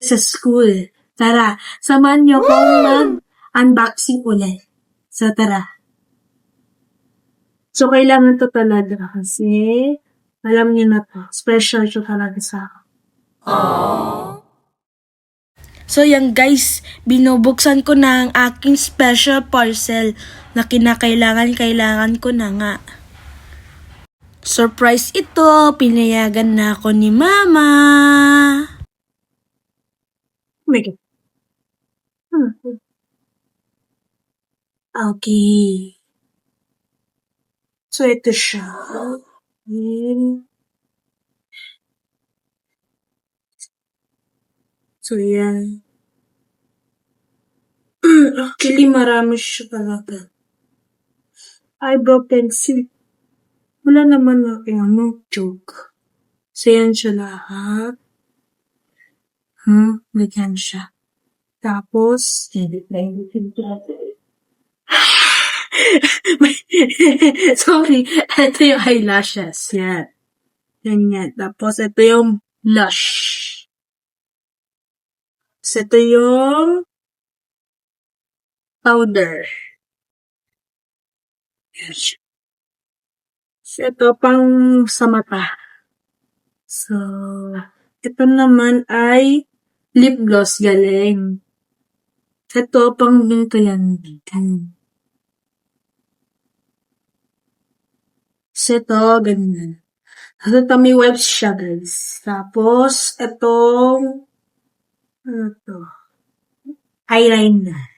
sa school. Tara, samahan niyo akong mag-unboxing ulit. So, tara. So, kailangan to talaga kasi alam niyo na to. Special to talaga sa akin. So, yan guys, binubuksan ko na ang aking special parcel na kailangan ko na nga. Surprise ito! Pinayagan na ako ni Mama! Oh my God. Okay. So, ito siya. So, yan. Actually, marami siya talaga. Eyebrow pencil. Wala naman aking joke. So, yan siya lahat. Ganyan siya. Tapos, edit na editin ko natin. Sorry. Ito yung eyelashes. Yan. Ganyan. Tapos, ito yung blush. Tapos, ito yung powder. Yan siya. So, ito pang sa mata. So, ito naman ay lip gloss galing. Ito pang ganito yan. So, ito, ganyan. So, ito may webs siya, guys. Tapos, itong, ano to? Eyeliner.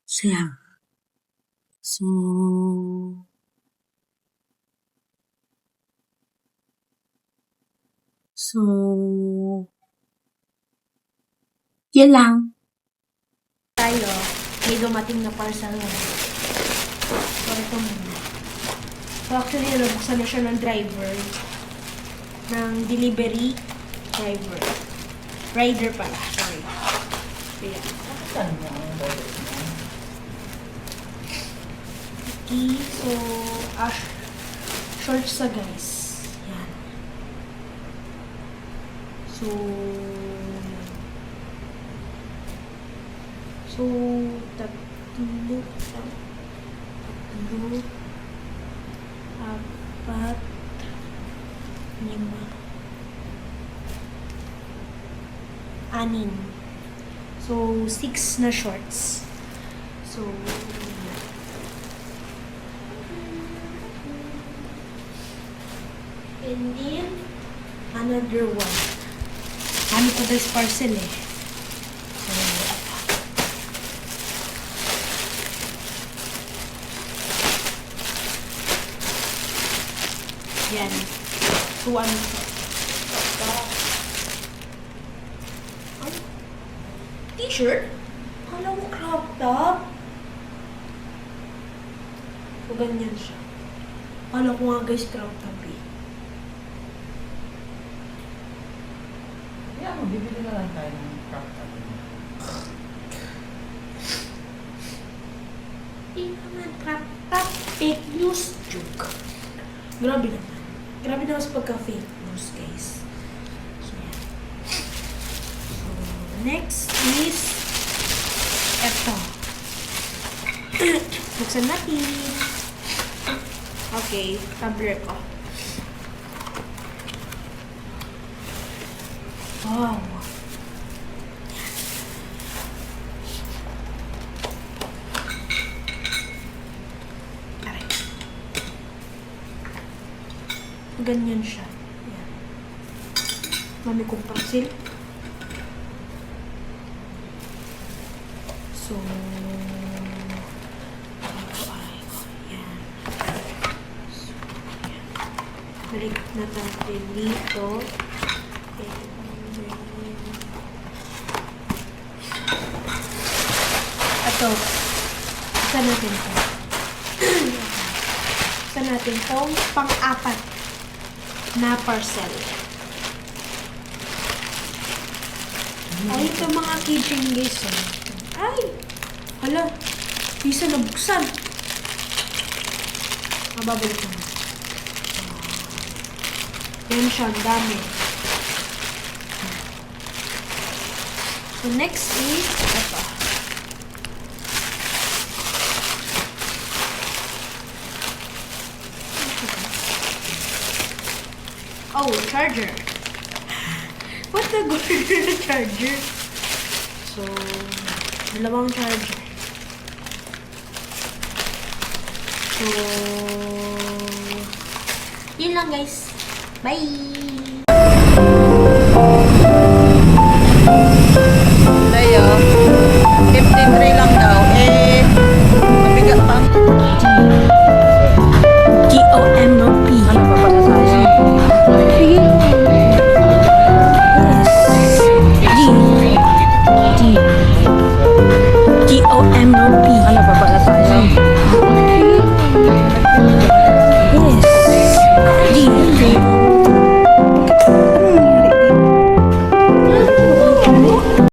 So, yan. So, yan lang. Tayo, may dumating na parcel na. So, ito muna. So, actually, nabuksan na siya ng driver. Ng delivery driver. Rider pala, sorry. So, yan. Okay, so, shorts sa guys. Yan. So, tatlo, apat, 5, 6. So, 6 na shorts. So, and then, another one. Ano ko this parcel eh? So, yan. So, ano to? T-shirt? Kala mo crop top? So, ganyan siya. Kala ko nga guys, crop top eh. Yeah, bibili na lang tayo ng crop top. Hindi naman crop top. Fake news joke. Grabe naman. Grabe naman sa pagka-fake news, guys. So, yan. So, next is eto. Buksan natin. Okay, tumbler ko. Wow. Aray. Ganyan siya. Yan. Mami kong parcel. So, yan. So, yan. Balik na natin dito. Ito. Isa natin ito. Isa natin itong pang-apat na parcel. Ay, ito mga kitchen guys. Ay! Hala! Isa nabuksan. Mababalik naman. Yan siya, ang dami. So, next is ito. Oh, charger. What the order na charger? So, dalawang charger. So, yun lang guys. Bye!